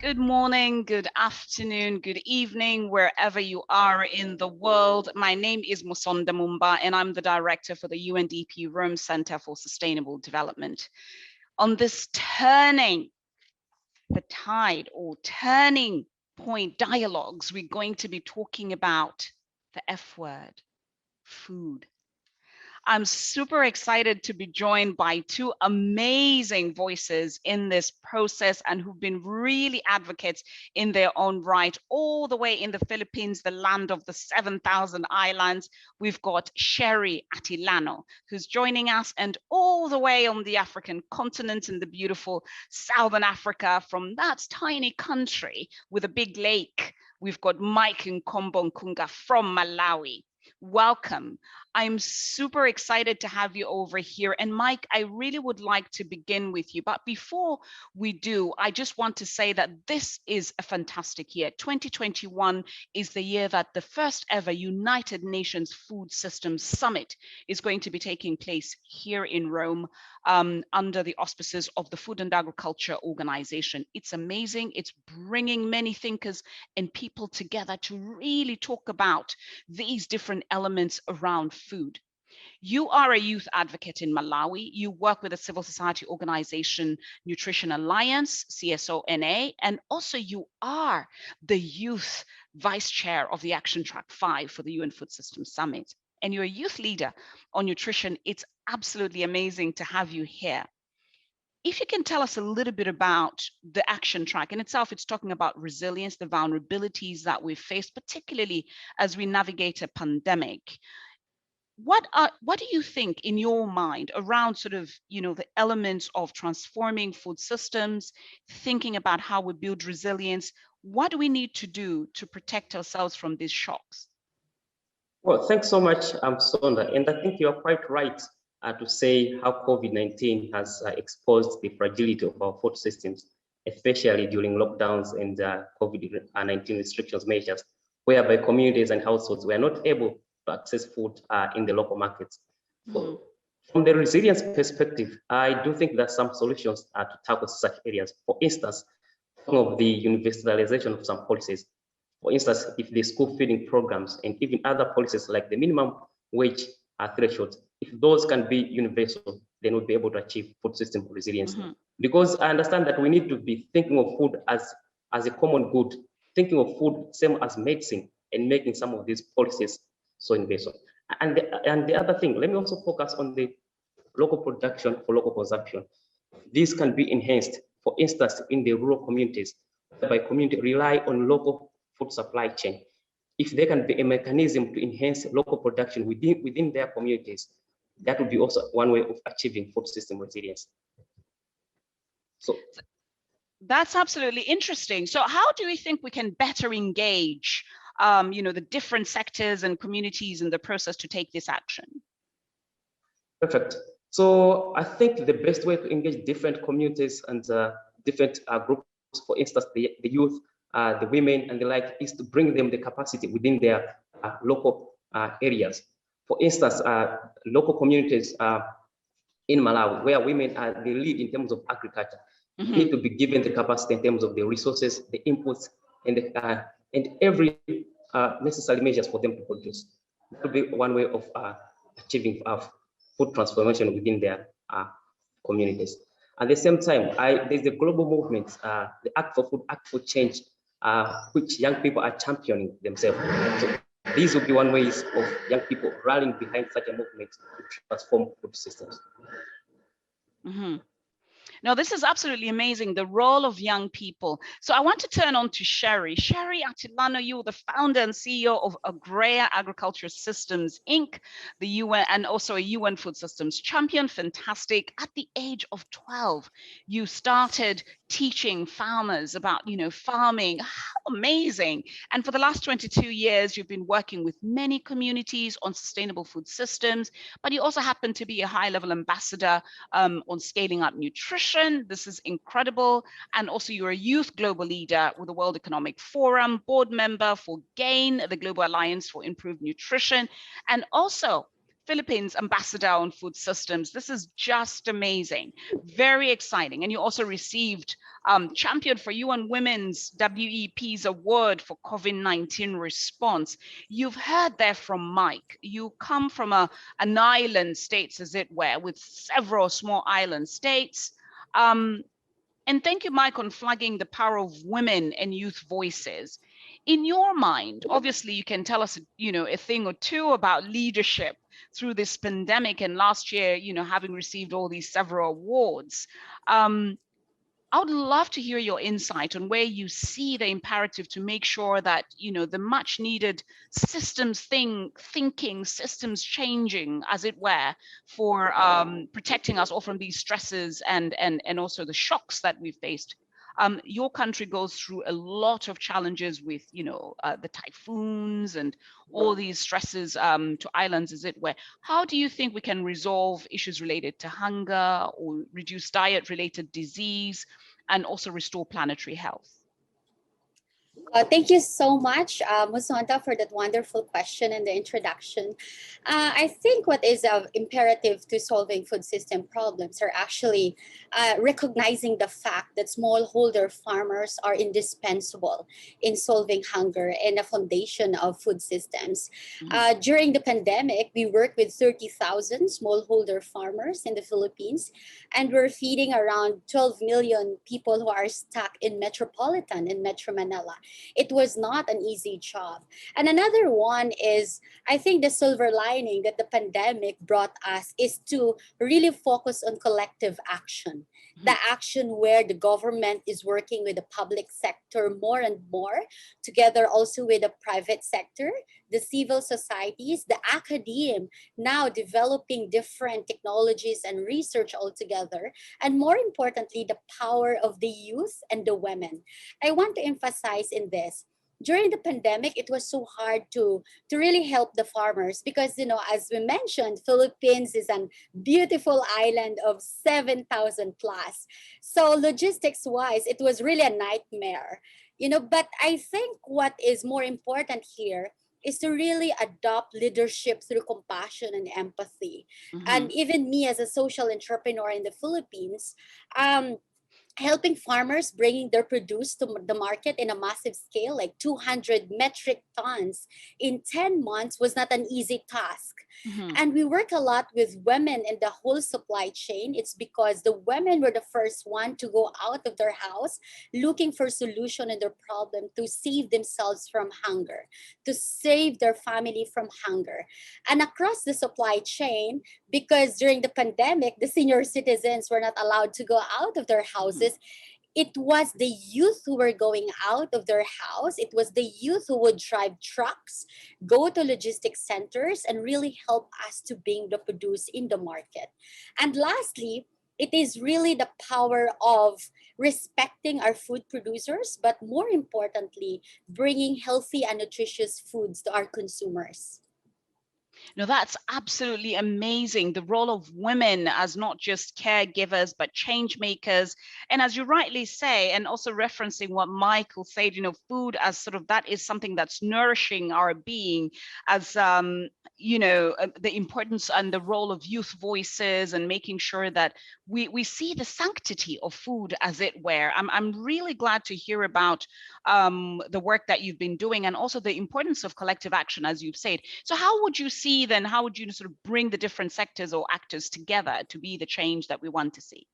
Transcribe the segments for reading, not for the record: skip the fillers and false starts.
Good morning, good afternoon, good evening, wherever you are in the world. My name is Musonda Mumba, and I'm the director for the UNDP Rome Center for Sustainable Development. On this turning the tide or turning point dialogues, we're going to be talking about the F word, food. I'm super excited to be joined by two amazing voices in this process and who've been really advocates in their own right, all the way in the Philippines, the land of the 7,000 islands. We've got Cherrie Atilano, who's joining us, and all the way on the African continent in the beautiful Southern Africa, from that tiny country with a big lake. We've got Mike Nkhombo and Khunga from Malawi. Welcome. I'm super excited to have you over here. And Mike, I really would like to begin with you. But before we do, I just want to say that this is a fantastic year. 2021 is the year that the first ever United Nations Food Systems Summit is going to be taking place here in Rome under the auspices of the Food and Agriculture Organization. It's amazing. It's bringing many thinkers and people together to really talk about these different elements around food. You are a youth advocate in Malawi. You work with a civil society organization, Nutrition Alliance, CSONA, and also you are the youth vice chair of the Action Track 5 for the UN Food Systems Summit. And you're a youth leader on nutrition. It's absolutely amazing to have you here. If you can tell us a little bit about the action track in itself, it's talking about resilience, the vulnerabilities that we face, particularly as we navigate a pandemic. What do you think in your mind around sort of, the elements of transforming food systems, thinking about how we build resilience? What do we need to do to protect ourselves from these shocks? Well, thanks so much, Sonda. And I think you're quite right to say how COVID-19 has exposed the fragility of our food systems, especially during lockdowns and COVID-19 restrictions measures, whereby communities and households were not able to access food in the local markets. So, from the resilience perspective, I do think there are some solutions to tackle such areas. For instance, some of the universalization of some policies. For instance, if the school feeding programs and even other policies like the minimum wage thresholds, if those can be universal, then we'll be able to achieve food system resilience. Because I understand that we need to be thinking of food as a common good, thinking of food same as medicine, and making some of these policies so universal. And the other thing, let me also focus on the local production for local consumption. This can be enhanced, for instance, in the rural communities, whereby community rely on local food supply chain. If there can be a mechanism to enhance local production within their communities, that would be also one way of achieving food system resilience. So that's absolutely interesting. So how do we think we can better engage the different sectors and communities in the process to take this action? Perfect. So I think the best way to engage different communities and different groups, for instance, the youth, the women and the like, is to bring them the capacity within their local areas. For instance, local communities in Malawi, where women are the lead in terms of agriculture, need to be given the capacity in terms of the resources, the inputs, and every necessary measures for them to produce. That would be one way of achieving food transformation within their communities. At the same time, there's a global movement, the Act for Food, Act for Change, which young people are championing themselves. So these would be one ways of young people rallying behind such a movement to transform food systems. No, this is absolutely amazing, the role of young people. So I want to turn on to Cherrie. Cherrie Atilano, you're the founder and CEO of AGREA Agriculture Systems, Inc., the UN, and also a UN Food Systems champion. Fantastic. At the age of 12, you started teaching farmers about, farming. How amazing. And for the last 22 years, you've been working with many communities on sustainable food systems, but you also happen to be a high-level ambassador on scaling up nutrition. This is incredible. And also you're a youth global leader with the World Economic Forum, board member for GAIN, the Global Alliance for Improved Nutrition, and also Philippines ambassador on food systems. This is just amazing, very exciting. And you also received Champion for UN Women's WEP's award for COVID-19 response. You've heard there from Mike. You come from an island states, as it were, with several small island states. And thank you, Mike, on flagging the power of women and youth voices. In your mind, obviously, you can tell us, a thing or two about leadership through this pandemic, and last year, having received all these several awards. I would love to hear your insight on where you see the imperative to make sure that, the much needed systems thinking, systems changing, as it were, for protecting us all from these stresses and also the shocks that we've faced. Your country goes through a lot of challenges with, the typhoons and all these stresses to islands, as it were. How do you think we can resolve issues related to hunger or reduce diet-related disease and also restore planetary health? Thank you so much, Musonda, for that wonderful question and the introduction. I think what is imperative to solving food system problems are actually recognizing the fact that smallholder farmers are indispensable in solving hunger and a foundation of food systems. During the pandemic, we worked with 30,000 smallholder farmers in the Philippines, and we're feeding around 12 million people who are stuck in Metro Manila. It was not an easy job. And another one is, I think the silver lining that the pandemic brought us is to really focus on collective action. The action where the government is working with the public sector more and more, together also with the private sector, the civil societies, the academe, now developing different technologies and research altogether, and more importantly, the power of the youth and the women. I want to emphasize in this. During the pandemic, it was so hard to really help the farmers because, as we mentioned, Philippines is a beautiful island of 7,000 plus. So logistics-wise, it was really a nightmare, but I think what is more important here is to really adopt leadership through compassion and empathy. And even me as a social entrepreneur in the Philippines, helping farmers bringing their produce to the market in a massive scale, like 200 metric tons in 10 months was not an easy task. And we work a lot with women in the whole supply chain. It's because the women were the first one to go out of their house looking for solution in their problem to save themselves from hunger, to save their family from hunger. And across the supply chain, because during the pandemic, the senior citizens were not allowed to go out of their houses, it was the youth who were going out of their house. It was the youth who would drive trucks, go to logistics centers, and really help us to bring the produce in the market. And lastly, it is really the power of respecting our food producers, but more importantly, bringing healthy and nutritious foods to our consumers. No, that's absolutely amazing. The role of women as not just caregivers, but change makers. And as you rightly say, and also referencing what Michael said, food as sort of that is something that's nourishing our being, as the importance and the role of youth voices and making sure that we see the sanctity of food, as it were. I'm really glad to hear about the work that you've been doing and also the importance of collective action, as you've said. So how would you see then, how would you sort of bring the different sectors or actors together to be the change that we want to see?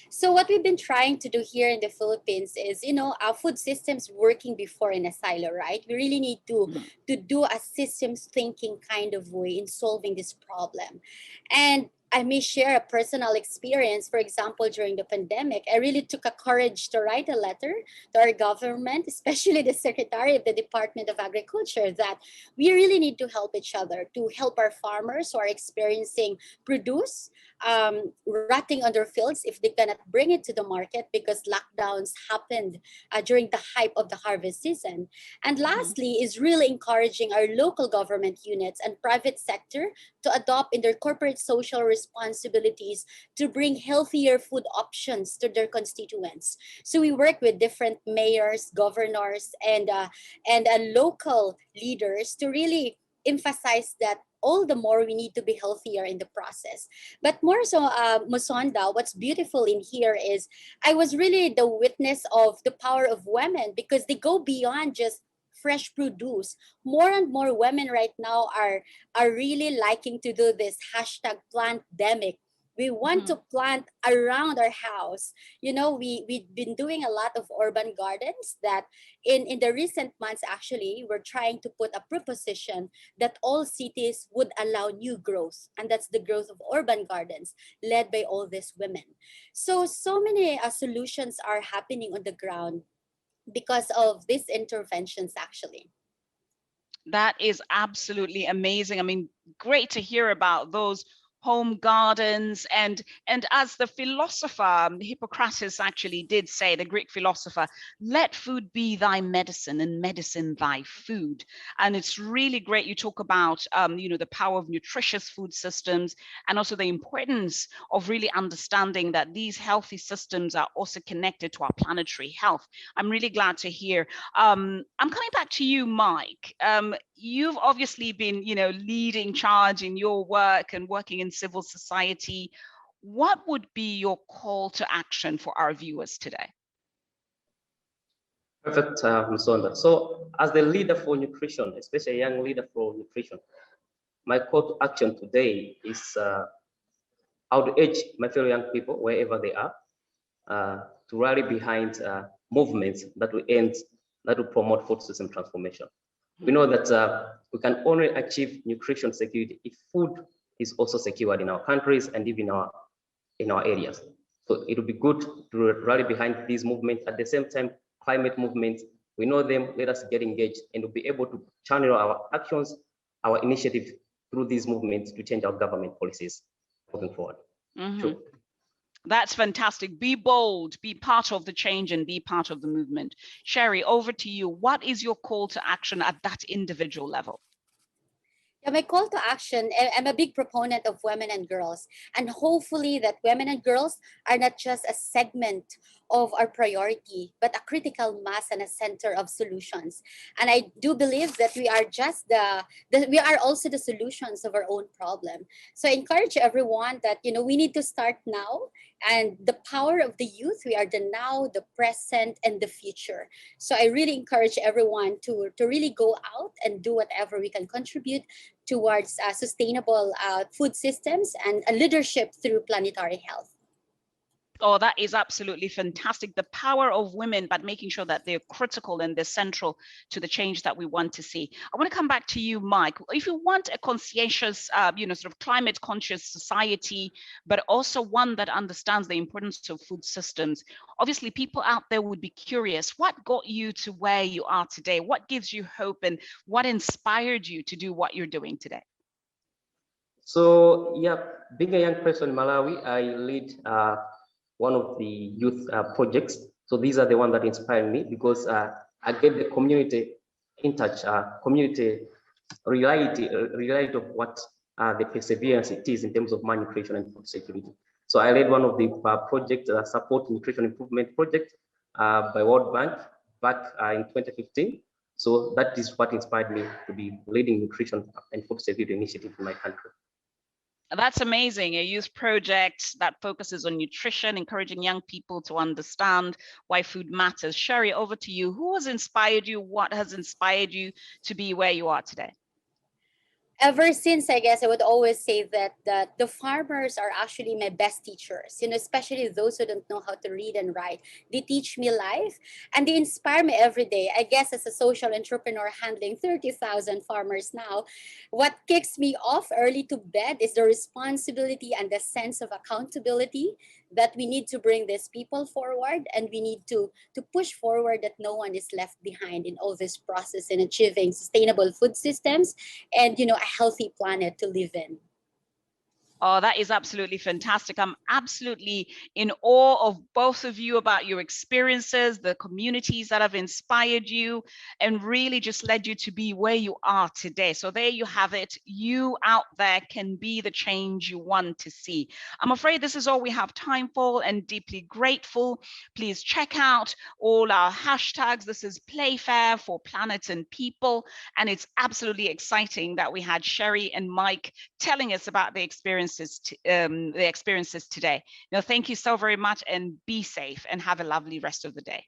So what we've been trying to do here in the Philippines is, our food systems working before in a silo, right? We really need to do a systems thinking kind of way in solving this problem. And I may share a personal experience. For example, during the pandemic, I really took a courage to write a letter to our government, especially the Secretary of the Department of Agriculture, that we really need to help each other, to help our farmers who are experiencing produce rotting on their fields if they cannot bring it to the market because lockdowns happened during the hype of the harvest season. And lastly is really encouraging our local government units and private sector to adopt in their corporate social responsibilities to bring healthier food options to their constituents. So we work with different mayors, governors, and local leaders to really emphasize that all the more we need to be healthier in the process. But more so, Musonda, what's beautiful in here is I was really the witness of the power of women, because they go beyond just fresh produce. More and more women right now are really liking to do this hashtag plantdemic. We want to plant around our house. You know, we've been doing a lot of urban gardens that in the recent months, actually, we're trying to put a proposition that all cities would allow new growth. And that's the growth of urban gardens led by all these women. So many solutions are happening on the ground because of these interventions, actually. That is absolutely amazing. I mean, great to hear about those home gardens, and as the philosopher Hippocrates actually did say, the Greek philosopher, let food be thy medicine and medicine thy food. And it's really great you talk about you know, the power of nutritious food systems, and also the importance of really understanding that these healthy systems are also connected to our planetary health. I'm really glad to hear. I'm coming back to you, Mike. You've obviously been, you know, leading charge in your work and working in civil society. What would be your call to action for our viewers today? Perfect, Musonda. So as the leader for nutrition, especially a young leader for nutrition, my call to action today is I would urge my fellow young people, wherever they are, to rally behind movements that will promote food system transformation. We know that we can only achieve nutrition security if food is also secured in our countries and even in our areas. So it would be good to rally behind these movements. At the same time, climate movements, we know them, let us get engaged and we'll be able to channel our actions, our initiatives through these movements to change our government policies moving forward. Sure. That's fantastic. Be bold, be part of the change, and be part of the movement. Cherrie, over to you. What is your call to action at that individual level? Yeah, my call to action, I'm a big proponent of women and girls, and hopefully that women and girls are not just a segment of our priority, but a critical mass and a center of solutions. And I do believe that we are just we are also the solutions of our own problem. So I encourage everyone that, you know, we need to start now, and the power of the youth, we are the now, the present, and the future. So I really encourage everyone to really go out and do whatever we can contribute towards sustainable food systems and leadership through planetary health. Oh, that is absolutely fantastic. The power of women, but making sure that they're critical and they're central to the change that we want to see. I want to come back to you, Mike. If you want a conscientious, you know, sort of climate conscious society, but also one that understands the importance of food systems, obviously people out there would be curious, what got you to where you are today? What gives you hope, and what inspired you to do what you're doing today? So yeah, being a young person in Malawi, I lead one of the youth projects. So these are the ones that inspire me, because I get the community in touch, community reality of what the perseverance it is in terms of malnutrition and food security. So I led one of the projects, support nutrition improvement project by World Bank back in 2015. So that is what inspired me to be leading nutrition and food security initiative in my country. That's amazing. A youth project that focuses on nutrition, encouraging young people to understand why food matters. Cherrie, over to you. Who has inspired you? What has inspired you to be where you are today? Ever since, I guess I would always say that the farmers are actually my best teachers, you know, especially those who don't know how to read and write. They teach me life and they inspire me every day. I guess as a social entrepreneur handling 30,000 farmers now, what kicks me off early to bed is the responsibility and the sense of accountability that we need to bring these people forward, and we need to push forward that no one is left behind in all this process in achieving sustainable food systems and, you know, a healthy planet to live in. Oh, that is absolutely fantastic. I'm absolutely in awe of both of you about your experiences, the communities that have inspired you, and really just led you to be where you are today. So there you have it. You out there can be the change you want to see. I'm afraid this is all we have time for, and deeply grateful. Please check out all our hashtags. This is Playfair for Planet and People, and it's absolutely exciting that we had Cherrie and Mike telling us about the experiences today. Thank you so very much, and be safe and have a lovely rest of the day.